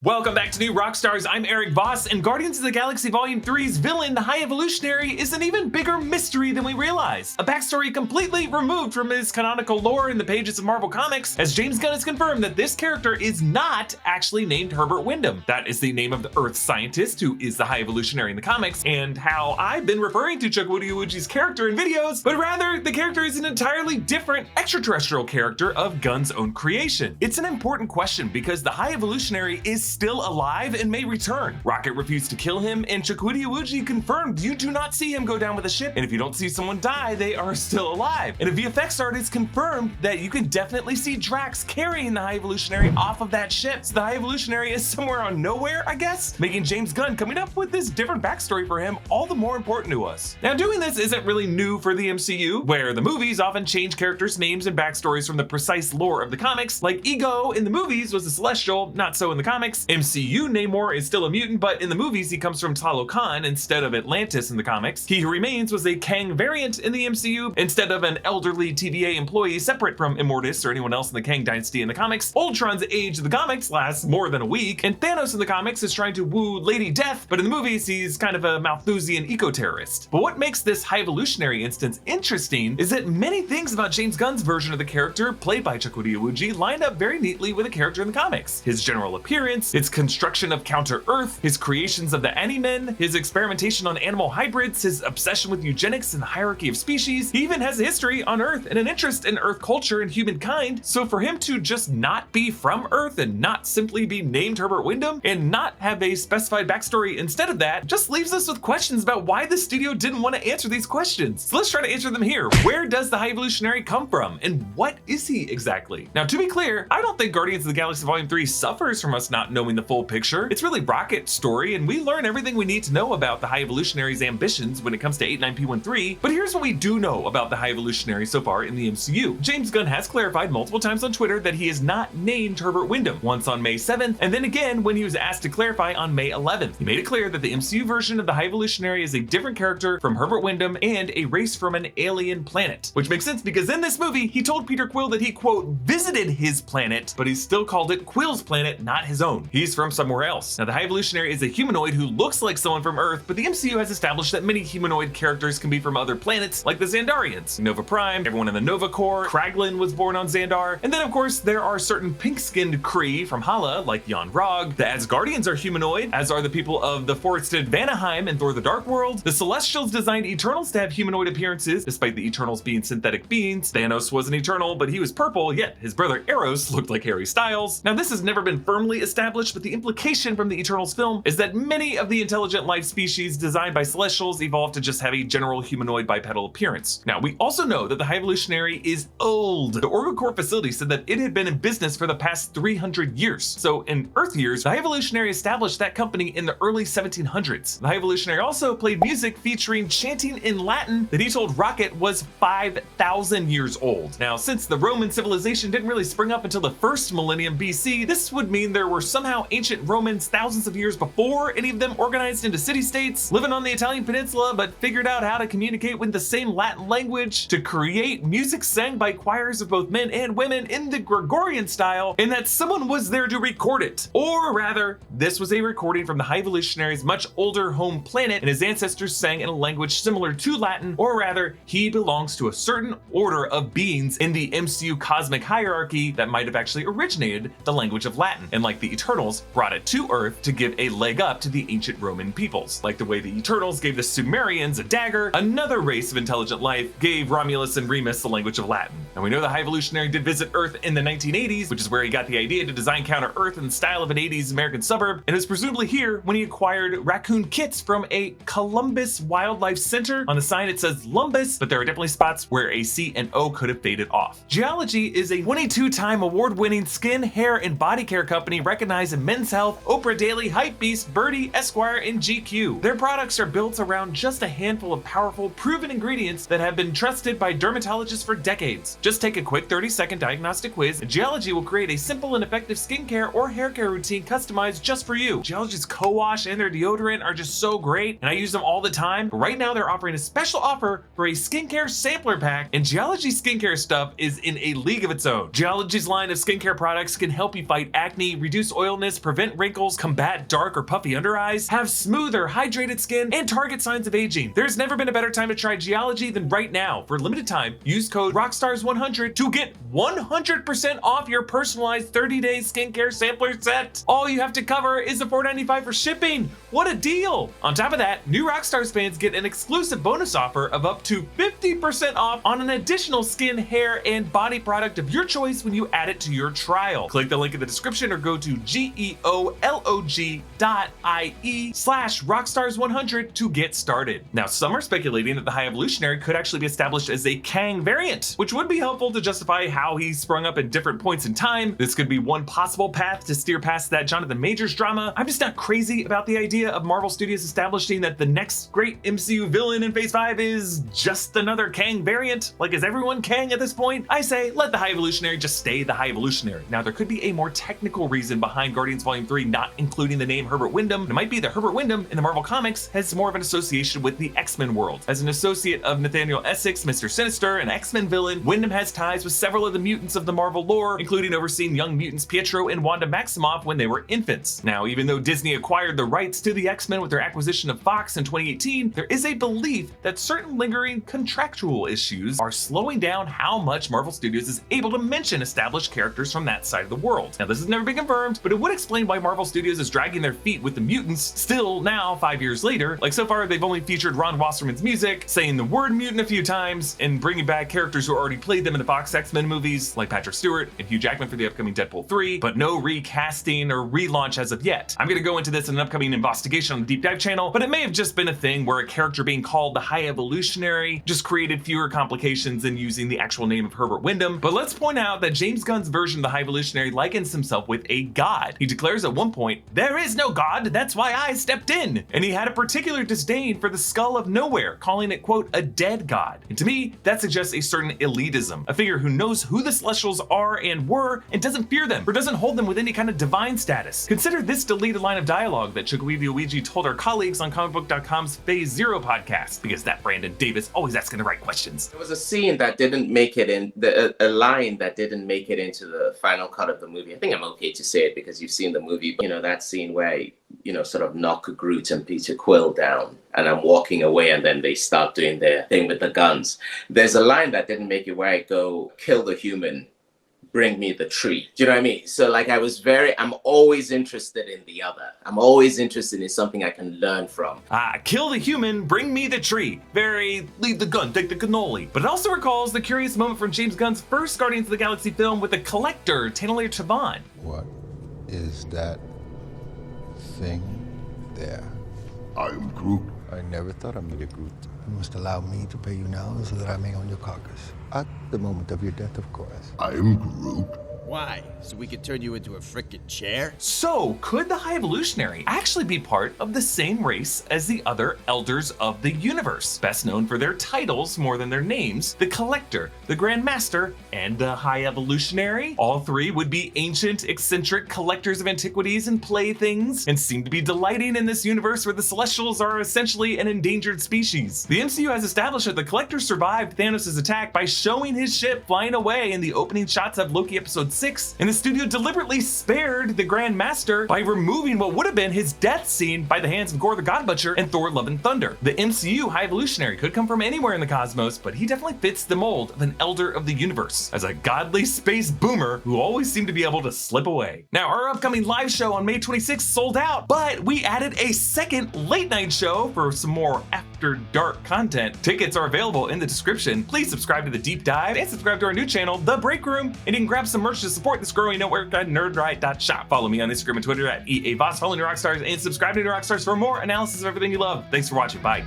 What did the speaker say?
Welcome back to New Rockstars. I'm Erik Voss, and Guardians of the Galaxy Volume 3's villain, the High Evolutionary, is an even bigger mystery than we realize. A backstory completely removed from his canonical lore in the pages of Marvel Comics, as James Gunn has confirmed that this character is not actually named Herbert Wyndham. That is the name of the Earth scientist who is the High Evolutionary in the comics, and how I've been referring to Chukwudi Iwuji's character in videos, but rather, the character is an entirely different extraterrestrial character of Gunn's own creation. It's an important question because the High Evolutionary is still alive and may return. Rocket refused to kill him, and Chukwudi Iwuji confirmed you do not see him go down with a ship, and if you don't see someone die, they are still alive. And a VFX artist confirmed that you can definitely see Drax carrying the High Evolutionary off of that ship. So the High Evolutionary is somewhere on nowhere, I guess, making James Gunn coming up with this different backstory for him all the more important to us. Now, doing this isn't really new for the MCU, where the movies often change characters' names and backstories from the precise lore of the comics. Like Ego in the movies was a Celestial, not so in the comics. MCU Namor is still a mutant, but in the movies he comes from Talokan instead of Atlantis in the comics. He Who Remains was a Kang variant in the MCU instead of an elderly TVA employee separate from Immortus or anyone else in the Kang dynasty in the comics. Ultron's age in the comics lasts more than a week, and Thanos in the comics is trying to woo Lady Death, but in the movies he's kind of a Malthusian eco-terrorist. But what makes this High Evolutionary instance interesting is that many things about James Gunn's version of the character, played by Chukwudi Iwuji, lined up very neatly with a character in the comics. His general appearance, its construction of Counter-Earth, his creations of the Animen, his experimentation on animal hybrids, his obsession with eugenics and the hierarchy of species. He even has a history on Earth and an interest in Earth culture and humankind, so for him to just not be from Earth and not simply be named Herbert Wyndham and not have a specified backstory instead of that just leaves us with questions about why the studio didn't want to answer these questions. So let's try to answer them here. Where does the High Evolutionary come from, and what is he exactly? Now, to be clear, I don't think Guardians of the Galaxy Volume 3 suffers from us not knowing the full picture. It's really Rocket's story, and we learn everything we need to know about the High Evolutionary's ambitions when it comes to 89P13, but here's what we do know about the High Evolutionary so far in the MCU. James Gunn has clarified multiple times on Twitter that he is not named Herbert Wyndham, once on May 7th, and then again when he was asked to clarify on May 11th. He made it clear that the MCU version of the High Evolutionary is a different character from Herbert Wyndham and a race from an alien planet, which makes sense because in this movie, he told Peter Quill that he, quote, visited his planet, but he still called it Quill's planet, not his own. He's from somewhere else. Now, the High Evolutionary is a humanoid who looks like someone from Earth, but the MCU has established that many humanoid characters can be from other planets, like the Xandarians. Nova Prime, everyone in the Nova Corps, Kraglin was born on Xandar, and then of course there are certain pink-skinned Kree from Hala, like Jan Rog. The Asgardians are humanoid, as are the people of the forested Vanaheim in Thor the Dark World. The Celestials designed Eternals to have humanoid appearances, despite the Eternals being synthetic beings. Thanos was an Eternal, but he was purple, yet his brother Eros looked like Harry Styles. Now, this has never been firmly established, but the implication from the Eternals film is that many of the intelligent life species designed by Celestials evolved to just have a general humanoid bipedal appearance. Now, we also know that the High Evolutionary is old. The Orgocorp facility said that it had been in business for the past 300 years. So in Earth years, the High Evolutionary established that company in the early 1700s. The High Evolutionary also played music featuring chanting in Latin that he told Rocket was 5,000 years old. Now, since the Roman civilization didn't really spring up until the first millennium BC, this would mean there were somehow ancient Romans thousands of years before any of them organized into city-states, living on the Italian peninsula, but figured out how to communicate with the same Latin language to create music sang by choirs of both men and women in the Gregorian style, and that someone was there to record it. Or rather, this was a recording from the High Evolutionary's much older home planet, and his ancestors sang in a language similar to Latin, or rather, he belongs to a certain order of beings in the MCU cosmic hierarchy that might have actually originated the language of Latin, and like the Eternals, brought it to Earth to give a leg up to the ancient Roman peoples. Like the way the Eternals gave the Sumerians a dagger, another race of intelligent life gave Romulus and Remus the language of Latin. And we know the High Evolutionary did visit Earth in the 1980s, which is where he got the idea to design Counter-Earth in the style of an 80s American suburb, and it was presumably here when he acquired raccoon kits from a Columbus Wildlife Center. On the sign it says Lumbus, but there are definitely spots where a C and O could have faded off. Geology is a 22-time award-winning skin, hair, and body care company recognized in Men's Health, Oprah Daily, Hypebeast, Birdie, Esquire, and GQ. Their products are built around just a handful of powerful, proven ingredients that have been trusted by dermatologists for decades. Just take a quick 30-second diagnostic quiz, and Geology will create a simple and effective skincare or hair care routine customized just for you. Geology's co-wash and their deodorant are just so great, and I use them all the time. But right now, they're offering a special offer for a skincare sampler pack, and Geology skincare stuff is in a league of its own. Geology's line of skincare products can help you fight acne, reduce oiliness, prevent wrinkles, combat dark or puffy under eyes, have smoother, hydrated skin, and target signs of aging. There's never been a better time to try Geology than right now. For a limited time, use code Rockstars100 to get 100% off your personalized 30-day skincare sampler set. All you have to cover is the $4.95 for shipping. What a deal! On top of that, new Rockstars fans get an exclusive bonus offer of up to 50% off on an additional skin, hair, and body product of your choice when you add it to your trial. Click the link in the description or go to geolog.ie/Rockstars100 to get started. Now, some are speculating that the High Evolutionary could actually be established as a Kang variant, which would be helpful to justify how he sprung up at different points in time. This could be one possible path to steer past that Jonathan Majors drama. I'm just not crazy about the idea of Marvel Studios establishing that the next great MCU villain in Phase 5 is just another Kang variant. Like, is everyone Kang at this point? I say, let the High Evolutionary just stay the High Evolutionary. Now, there could be a more technical reason behind Guardians Volume 3 not including the name Herbert Wyndham. It might be that Herbert Wyndham in the Marvel Comics has more of an association with the X-Men world. As an associate of Nathaniel Essex, Mr. Sinister, an X-Men villain, Wyndham has ties with several of the mutants of the Marvel lore, including overseeing Young Mutants Pietro and Wanda Maximoff when they were infants. Now, even though Disney acquired the rights to the X-Men with their acquisition of Fox in 2018, there is a belief that certain lingering contractual issues are slowing down how much Marvel Studios is able to mention established characters from that side of the world. Now, this has never been confirmed, but it would explain why Marvel Studios is dragging their feet with the mutants still now 5 years later. Like, so far they've only featured Ron Wasserman's music, saying the word mutant a few times, and bringing back characters who already played them in the Fox X-Men movies, like Patrick Stewart and Hugh Jackman for the upcoming Deadpool 3, but no recasting or relaunch as of yet. I'm gonna go into this in an upcoming investigation on the Deep Dive channel, but it may have just been a thing where a character being called the High Evolutionary just created fewer complications than using the actual name of Herbert Wyndham. But let's point out that James Gunn's version of the High Evolutionary likens himself with a god. He declares at one point, "There is no god, that's why I stepped in." And he had a particular disdain for the Skull of Nowhere, calling it, quote, a dead god. And to me, that suggests a certain elitism, a figure who knows who the Celestials are and were and doesn't fear them or doesn't hold them with any kind of divine status. Consider this deleted line of dialogue that Chukwueze Ouija told our colleagues on comicbook.com's Phase 0 podcast, because that Brandon Davis always asking the right questions. There was a scene that didn't make it in, a line that didn't make it into the final cut of the movie. I think I'm okay to say it because you've seen the movie, but, you know, that scene where, you know, sort of knock Groot and Peter Quill down and I'm walking away and then they start doing their thing with the guns. There's a line that didn't make it where I go, kill the human, bring me the tree. Do you know what I mean? So like I'm always interested in the other. I'm always interested in something I can learn from. Kill the human, bring me the tree. Very leave the gun, take the cannoli. But it also recalls the curious moment from James Gunn's first Guardians of the Galaxy film with the Collector, Tanelair Tavon. What is that thing there? I'm Groot. I never thought I'd meet a Groot. You must allow me to pay you now so that I may own your carcass. At the moment of your death, of course. I'm Groot. Why? So we could turn you into a frickin' chair? So, could the High Evolutionary actually be part of the same race as the other Elders of the Universe, best known for their titles more than their names, the Collector, the Grandmaster, and the High Evolutionary? All three would be ancient, eccentric collectors of antiquities and playthings, and seem to be delighting in this universe where the Celestials are essentially an endangered species. The MCU has established that the Collector survived Thanos' attack by showing his ship flying away in the opening shots of Loki Episode 6, and the studio deliberately spared the Grandmaster by removing what would have been his death scene by the hands of Gore the God Butcher and Thor Love and Thunder. The MCU High Evolutionary could come from anywhere in the cosmos, but he definitely fits the mold of an Elder of the Universe, as a godly space boomer who always seemed to be able to slip away. Now, our upcoming live show on May 26th sold out, but we added a second late night show for some more after dark content. Tickets are available in the description. Please subscribe to the Deep Dive and subscribe to our new channel, The Break Room, and you can grab some merch to support this growing network at nerdright.shop. Follow me on Instagram and Twitter at EA Voss, follow Rockstars, and subscribe to Rockstars for more analysis of everything you love. Thanks for watching. Bye.